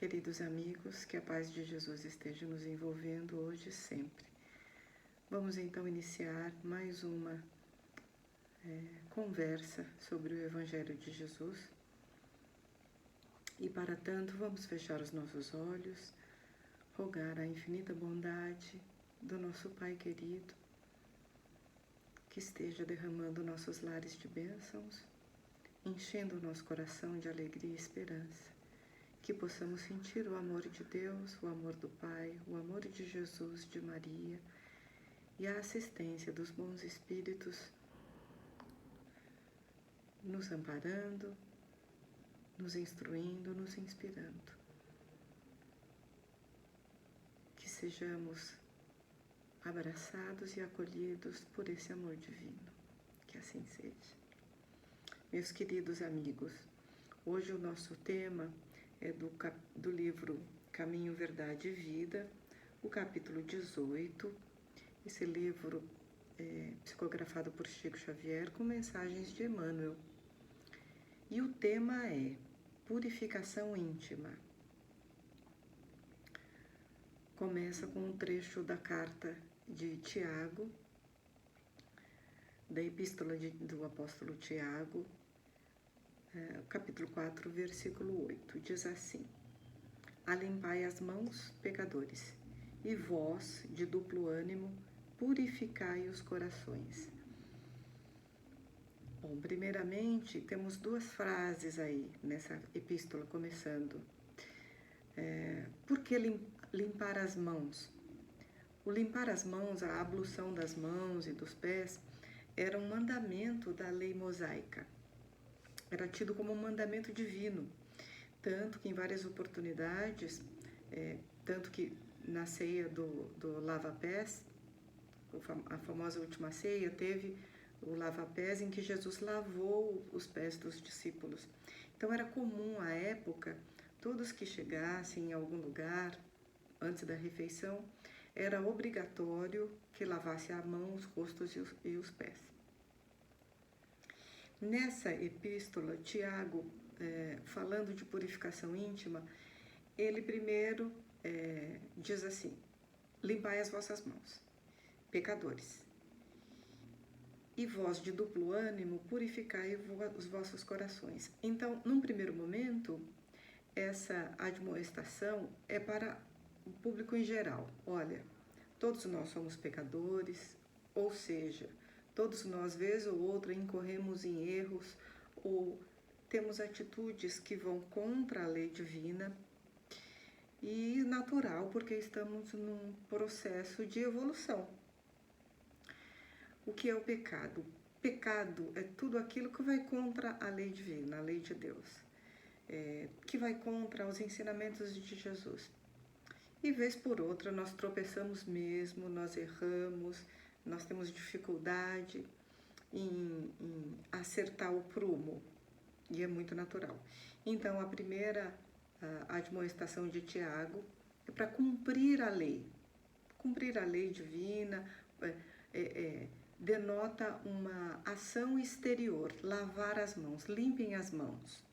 queridos amigos, que a paz de Jesus esteja nos envolvendo hoje e sempre. Vamos então iniciar mais uma conversa sobre o Evangelho de Jesus. E para tanto, vamos fechar os nossos olhos, rogar a infinita bondade do nosso Pai querido, que esteja derramando nossos lares de bênçãos, enchendo o nosso coração de alegria e esperança, que possamos sentir o amor de Deus, o amor do Pai, o amor de Jesus, de Maria e a assistência dos bons espíritos nos amparando, nos instruindo, nos inspirando. Que sejamos abraçados e acolhidos por esse amor divino. Que assim seja. Meus queridos amigos, hoje o nosso tema é do livro Caminho, Verdade e Vida, o capítulo 18. Esse livro é psicografado por Chico Xavier com mensagens de Emmanuel. E o tema é Purificação Íntima. Começa com um trecho da carta de Tiago, da epístola do apóstolo Tiago, capítulo 4, versículo 8, diz assim: Alimpai as mãos, pecadores, e vós, de duplo ânimo, purificai os corações. Bom, primeiramente, temos duas frases aí nessa epístola, começando. Por que limpar as mãos? O limpar as mãos, a ablução das mãos e dos pés, era um mandamento da lei mosaica. Era tido como um mandamento divino, tanto que em várias oportunidades, tanto que na ceia do lava-pés, a famosa última ceia, teve o lava-pés em que Jesus lavou os pés dos discípulos. Então era comum à época, todos que chegassem em algum lugar antes da refeição, era obrigatório que lavasse a mão, os rostos e os pés. Nessa epístola, Tiago, falando de purificação íntima, ele primeiro diz assim: limpai as vossas mãos, pecadores, e vós de duplo ânimo, purificai os vossos corações. Então, num primeiro momento, essa admoestação é para o público em geral. Olha, todos nós somos pecadores, ou seja, todos nós, vez ou outra, incorremos em erros ou temos atitudes que vão contra a lei divina, e natural, porque estamos num processo de evolução. O que é o pecado? O pecado é tudo aquilo que vai contra a lei divina, a lei de Deus, que vai contra os ensinamentos de Jesus. E vez por outra nós tropeçamos mesmo, nós erramos, nós temos dificuldade em acertar o prumo, e é muito natural. Então, a primeira admoestação de Tiago é para cumprir a lei divina, denota uma ação exterior, lavar as mãos, limpem as mãos.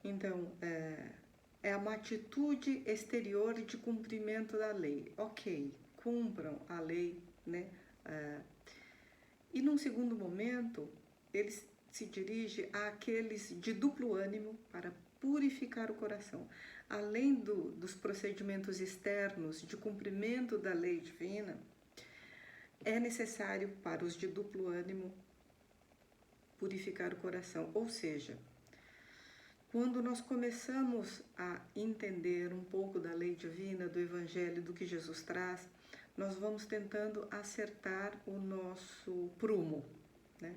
Então, é uma atitude exterior de cumprimento da lei. Ok, cumpram a lei, né? E num segundo momento, ele se dirige àqueles de duplo ânimo para purificar o coração. Além dos procedimentos externos de cumprimento da lei divina, é necessário para os de duplo ânimo purificar o coração. Ou seja, quando nós começamos a entender um pouco da lei divina, do Evangelho, do que Jesus traz, nós vamos tentando acertar o nosso prumo, né?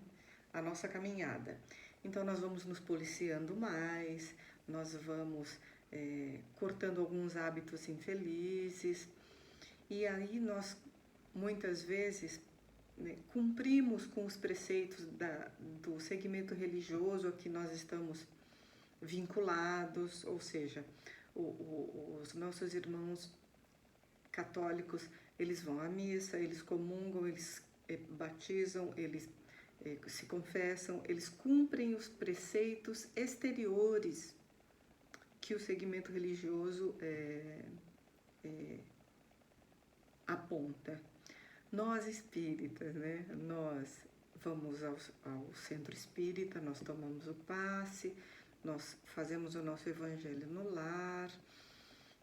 A nossa caminhada. Então, nós vamos nos policiando mais, nós vamos cortando alguns hábitos infelizes, e aí nós, muitas vezes, cumprimos com os preceitos do segmento religioso a que nós estamos vinculados, ou seja, os nossos irmãos católicos, eles vão à missa, eles comungam, eles batizam, eles se confessam, eles cumprem os preceitos exteriores que o segmento religioso aponta. Nós espíritas, né? Nós vamos ao centro espírita, nós tomamos o passe, nós fazemos o nosso evangelho no lar,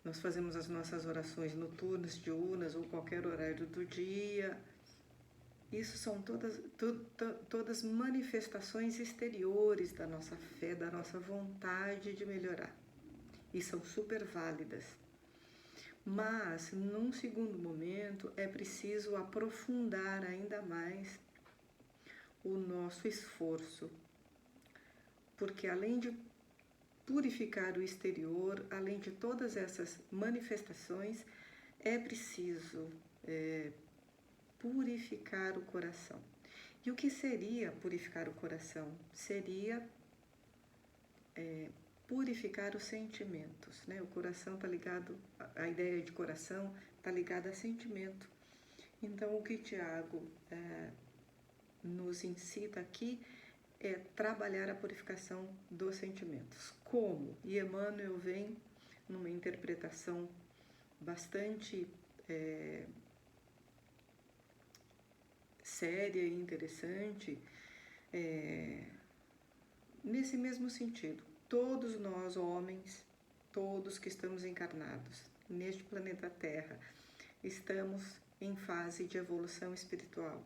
nós fazemos as nossas orações noturnas, diurnas ou qualquer horário do dia. Isso são todas manifestações exteriores da nossa fé, da nossa vontade de melhorar. E são super válidas. Mas, num segundo momento, é preciso aprofundar ainda mais o nosso esforço. Porque além de purificar o exterior, além de todas essas manifestações, é preciso purificar o coração. E o que seria purificar o coração? Seria purificar os sentimentos, né? O coração está ligado, a ideia de coração está ligada a sentimento. Então, o que Tiago nos incita aqui é trabalhar a purificação dos sentimentos. Como? E Emmanuel vem numa interpretação bastante séria e interessante, nesse mesmo sentido. Todos nós, homens, todos que estamos encarnados neste planeta Terra, estamos em fase de evolução espiritual.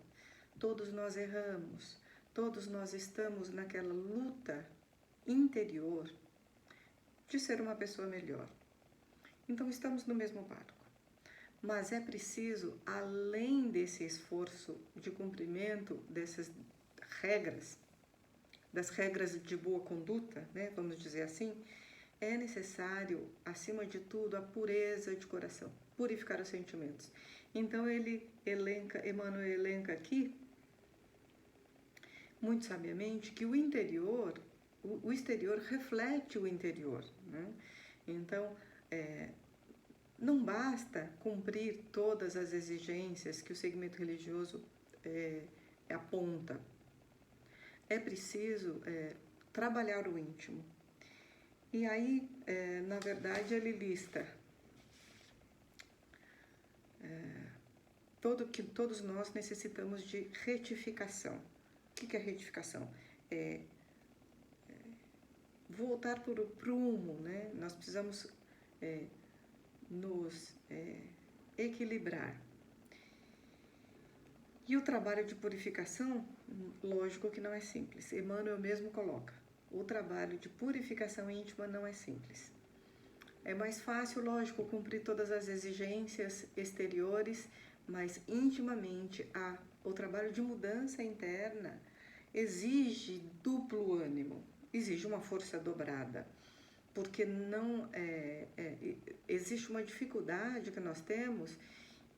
Todos nós erramos, todos nós estamos naquela luta interior de ser uma pessoa melhor. Então estamos no mesmo barco. Mas é preciso, além desse esforço de cumprimento dessas regras, das regras de boa conduta, né, vamos dizer assim, é necessário, acima de tudo, a pureza de coração, purificar os sentimentos. Então Emmanuel elenca aqui, muito sabiamente, que o exterior reflete o interior, né? Então, não basta cumprir todas as exigências que o segmento religioso aponta. É preciso trabalhar o íntimo. E aí, na verdade, ele lista que todos nós necessitamos de retificação. O que é retificação? Voltar para o prumo, né? Nós precisamos nos equilibrar. E o trabalho de purificação, lógico que não é simples. Emmanuel mesmo coloca, o trabalho de purificação íntima não é simples. É mais fácil, lógico, cumprir todas as exigências exteriores, mas intimamente o trabalho de mudança interna exige duplo ânimo, exige uma força dobrada, porque não existe uma dificuldade que nós temos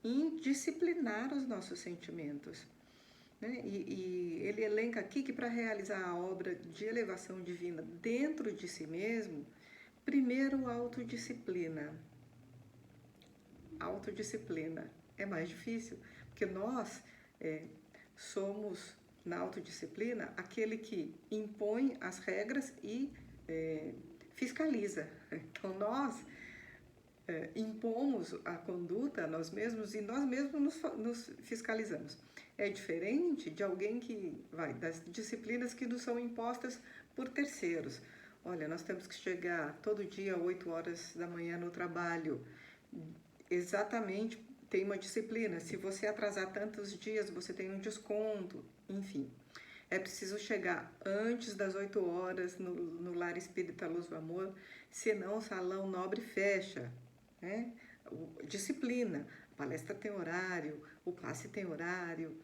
em disciplinar os nossos sentimentos, né? E ele elenca aqui que para realizar a obra de elevação divina dentro de si mesmo, primeiro autodisciplina. Autodisciplina é mais difícil, porque nós somos, na autodisciplina, aquele que impõe as regras e fiscaliza. Então, nós impomos a conduta a nós mesmos e nós mesmos nos fiscalizamos. É diferente de alguém das disciplinas que nos são impostas por terceiros. Olha, nós temos que chegar todo dia às 8 horas da manhã no trabalho. Exatamente, tem uma disciplina. Se você atrasar tantos dias, você tem um desconto. Enfim, é preciso chegar antes das 8 horas no Lar Espírita Luz do Amor, senão o Salão Nobre fecha. Né? Disciplina, a palestra tem horário, o passe tem horário,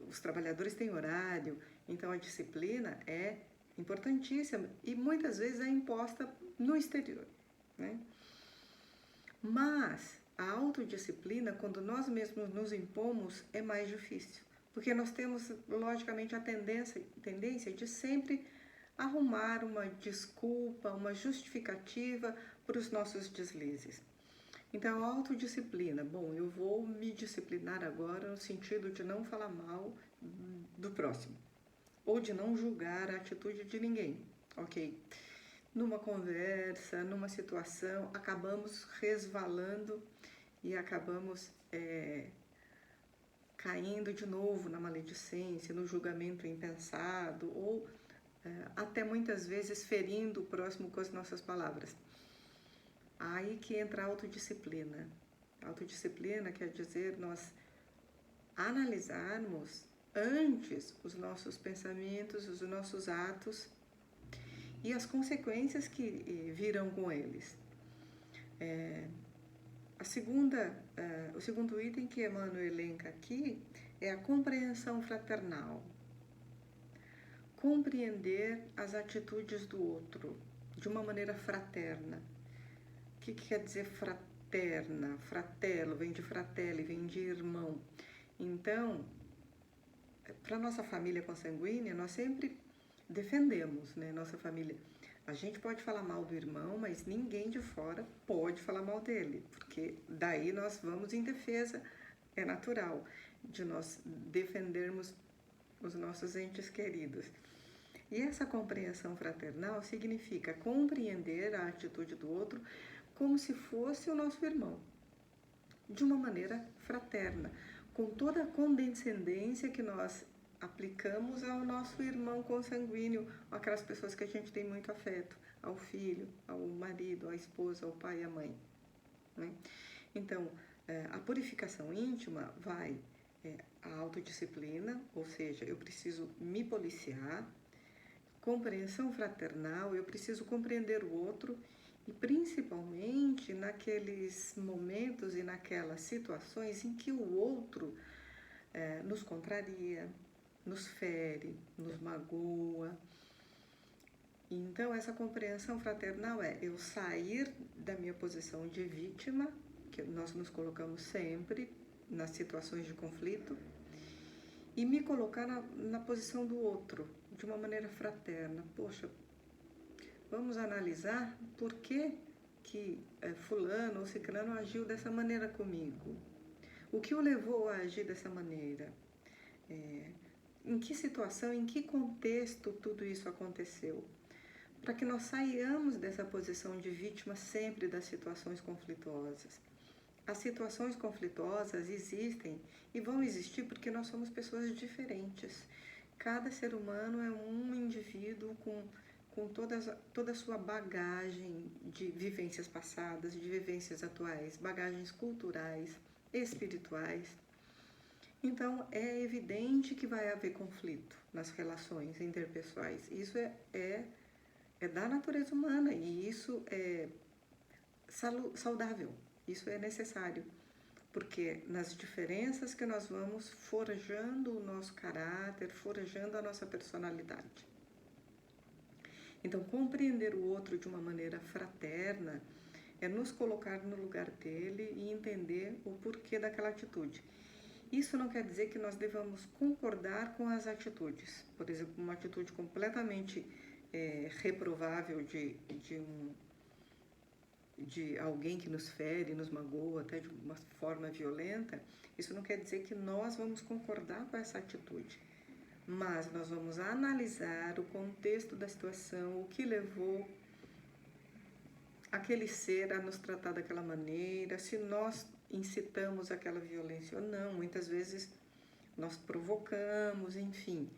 os trabalhadores têm horário, então a disciplina é importantíssima e muitas vezes é imposta no exterior, né? Mas a autodisciplina, quando nós mesmos nos impomos, é mais difícil, porque nós temos logicamente a tendência de sempre arrumar uma desculpa, uma justificativa para os nossos deslizes. Então, a autodisciplina, bom, eu vou me disciplinar agora no sentido de não falar mal do próximo, ou de não julgar a atitude de ninguém, ok? numa conversa, numa situação, acabamos resvalando e acabamos caindo de novo na maledicência, no julgamento impensado ou até muitas vezes ferindo o próximo com as nossas palavras. Aí que entra a autodisciplina. Autodisciplina quer dizer nós analisarmos antes os nossos pensamentos, os nossos atos e as consequências que virão com eles. O segundo item que Emmanuel elenca aqui é a compreensão fraternal. Compreender as atitudes do outro de uma maneira fraterna. O que quer dizer fraterna? Fratello, vem de fratelli, vem de irmão. Então, para nossa família consanguínea, nós sempre defendemos, né, nossa família. A gente pode falar mal do irmão, mas ninguém de fora pode falar mal dele, porque daí nós vamos em defesa, é natural, de nós defendermos os nossos entes queridos. E essa compreensão fraternal significa compreender a atitude do outro como se fosse o nosso irmão, de uma maneira fraterna, com toda a condescendência que nós aplicamos ao nosso irmão consanguíneo, aquelas pessoas que a gente tem muito afeto, ao filho, ao marido, à esposa, ao pai e à mãe, né? Então, a purificação íntima vai a autodisciplina, ou seja, eu preciso me policiar, compreensão fraternal, eu preciso compreender o outro e principalmente naqueles momentos e naquelas situações em que o outro nos contraria, nos fere, nos magoa. Então, essa compreensão fraternal é eu sair da minha posição de vítima, que nós nos colocamos sempre nas situações de conflito, e me colocar na posição do outro, de uma maneira fraterna. Poxa, vamos analisar por que fulano ou ciclano agiu dessa maneira comigo. O que o levou a agir dessa maneira? Em que situação, em que contexto tudo isso aconteceu? Para que nós saiamos dessa posição de vítima sempre das situações conflituosas. As situações conflituosas existem e vão existir porque nós somos pessoas diferentes. Cada ser humano é um indivíduo com toda a sua bagagem de vivências passadas, de vivências atuais, bagagens culturais, espirituais. Então, é evidente que vai haver conflito nas relações interpessoais. Isso é da natureza humana e isso é saudável, isso é necessário, porque nas diferenças que nós vamos forjando o nosso caráter, forjando a nossa personalidade. Então, compreender o outro de uma maneira fraterna é nos colocar no lugar dele e entender o porquê daquela atitude. Isso não quer dizer que nós devamos concordar com as atitudes. Por exemplo, uma atitude completamente reprovável de alguém que nos fere, nos magoa, até de uma forma violenta, isso não quer dizer que nós vamos concordar com essa atitude. Mas nós vamos analisar o contexto da situação, o que levou aquele ser a nos tratar daquela maneira, se nós incitamos aquela violência ou não. Muitas vezes nós provocamos, enfim.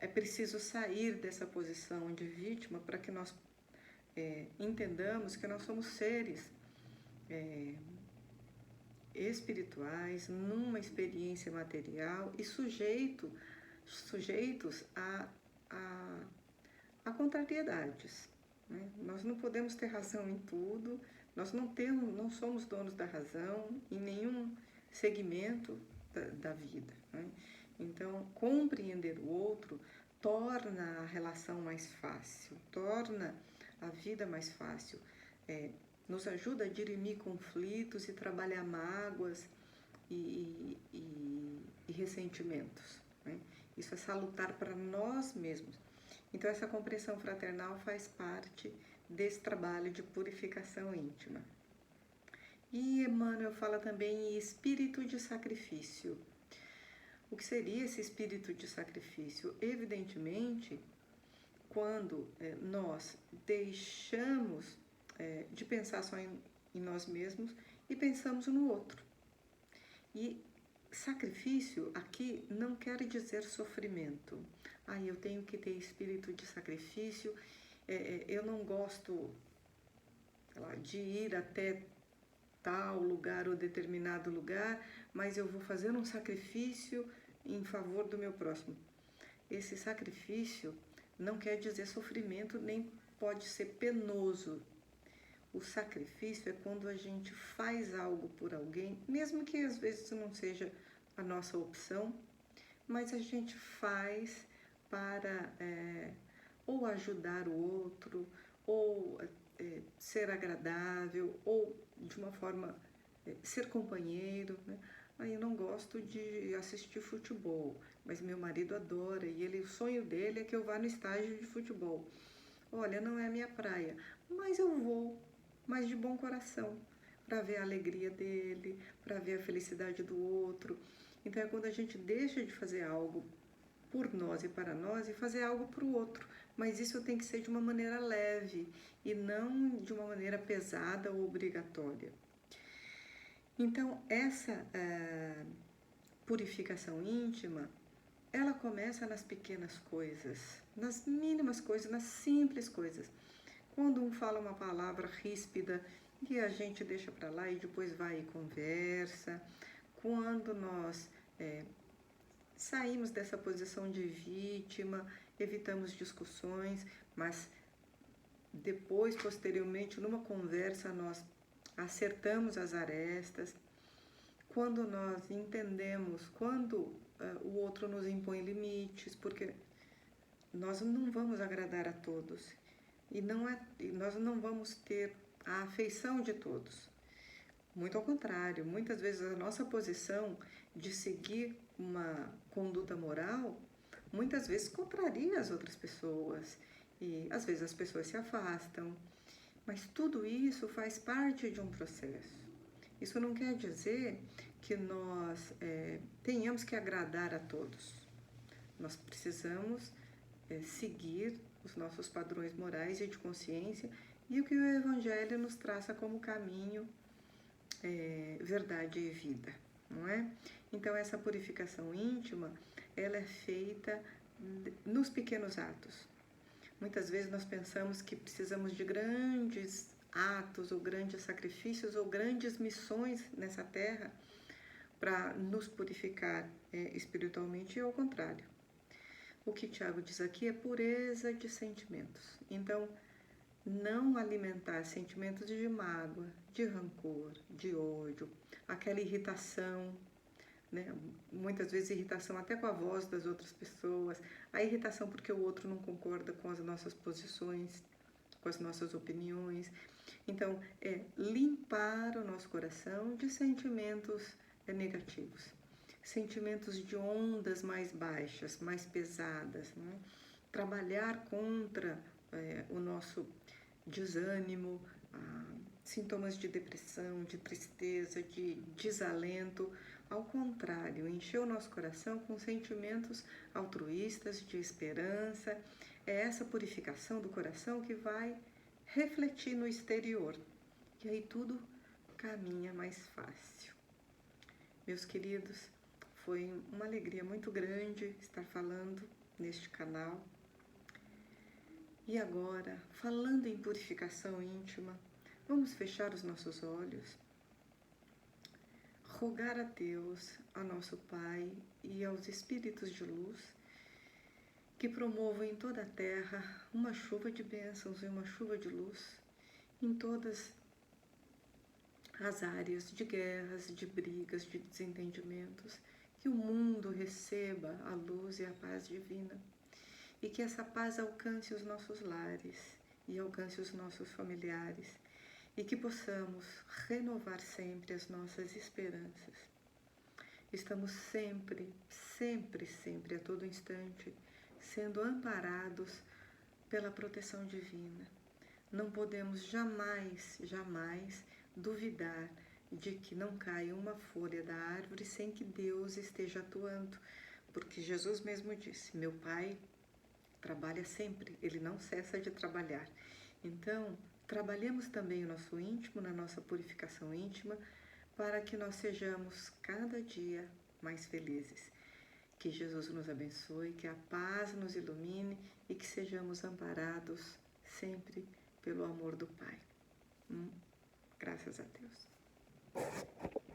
É preciso sair dessa posição de vítima para que nós entendamos que nós somos seres espirituais numa experiência material e sujeitos a contrariedades, né? Nós não podemos ter razão em tudo, nós não somos donos da razão em nenhum segmento da vida, né? Então, compreender o outro torna a relação mais fácil, torna a vida mais fácil, nos ajuda a dirimir conflitos e trabalhar mágoas e ressentimentos, né? Isso é salutar para nós mesmos. Então, essa compreensão fraternal faz parte desse trabalho de purificação íntima. E Emmanuel fala também em espírito de sacrifício. O que seria esse espírito de sacrifício? Evidentemente, quando nós deixamos de pensar só em nós mesmos e pensamos no outro. E sacrifício aqui não quer dizer sofrimento. Eu tenho que ter espírito de sacrifício, eu não gosto, sei lá, de ir até tal lugar ou determinado lugar, mas eu vou fazer um sacrifício em favor do meu próximo. Esse sacrifício não quer dizer sofrimento, nem pode ser penoso. O sacrifício é quando a gente faz algo por alguém, mesmo que às vezes não seja a nossa opção, mas a gente faz para ou ajudar o outro, ou ser agradável, ou de uma forma ser companheiro, né? Eu não gosto de assistir futebol, mas meu marido adora e o sonho dele é que eu vá no estádio de futebol. Olha, não é a minha praia, mas eu vou, mas de bom coração, para ver a alegria dele, para ver a felicidade do outro. Então é quando a gente deixa de fazer algo por nós e para nós e fazer algo para o outro. Mas isso tem que ser de uma maneira leve e não de uma maneira pesada ou obrigatória. Então essa purificação íntima, ela começa nas pequenas coisas, nas mínimas coisas, nas simples coisas. Quando um fala uma palavra ríspida e a gente deixa para lá e depois vai e conversa. Quando nós saímos dessa posição de vítima, evitamos discussões, mas depois, posteriormente, numa conversa, nós acertamos as arestas. Quando nós entendemos, quando o outro nos impõe limites, porque nós não vamos agradar a todos e nós não vamos ter a afeição de todos. Muito ao contrário, muitas vezes a nossa posição de seguir uma conduta moral, muitas vezes contraria as outras pessoas e às vezes as pessoas se afastam, mas tudo isso faz parte de um processo. Isso não quer dizer que nós tenhamos que agradar a todos. Nós precisamos seguir os nossos padrões morais e de consciência e o que o Evangelho nos traça como caminho, verdade e vida, não é? Então essa purificação íntima, ela é feita nos pequenos atos. Muitas vezes nós pensamos que precisamos de grandes atos ou grandes sacrifícios ou grandes missões nessa terra para nos purificar espiritualmente, e ao contrário. O que Tiago diz aqui é pureza de sentimentos. Então, não alimentar sentimentos de mágoa, de rancor, de ódio, aquela irritação, né? Muitas vezes irritação até com a voz das outras pessoas, a irritação porque o outro não concorda com as nossas posições, com as nossas opiniões. Então, limpar o nosso coração de sentimentos negativos, sentimentos de ondas mais baixas, mais pesadas, né? Trabalhar contra o nosso desânimo, sintomas de depressão, de tristeza, de desalento. Ao contrário, encher o nosso coração com sentimentos altruístas, de esperança. É essa purificação do coração que vai refletir no exterior. E aí tudo caminha mais fácil. Meus queridos, foi uma alegria muito grande estar falando neste canal. E agora, falando em purificação íntima, vamos fechar os nossos olhos, rogar a Deus, a nosso Pai e aos Espíritos de luz que promovam em toda a terra uma chuva de bênçãos e uma chuva de luz em todas as áreas de guerras, de brigas, de desentendimentos, que o mundo receba a luz e a paz divina. E que essa paz alcance os nossos lares e alcance os nossos familiares e que possamos renovar sempre as nossas esperanças. Estamos sempre, sempre, sempre, a todo instante, sendo amparados pela proteção divina. Não podemos jamais, jamais duvidar de que não caia uma folha da árvore sem que Deus esteja atuando, porque Jesus mesmo disse: meu Pai trabalha sempre, ele não cessa de trabalhar. Então, trabalhemos também o nosso íntimo, na nossa purificação íntima, para que nós sejamos cada dia mais felizes. Que Jesus nos abençoe, que a paz nos ilumine e que sejamos amparados sempre pelo amor do Pai. Graças a Deus.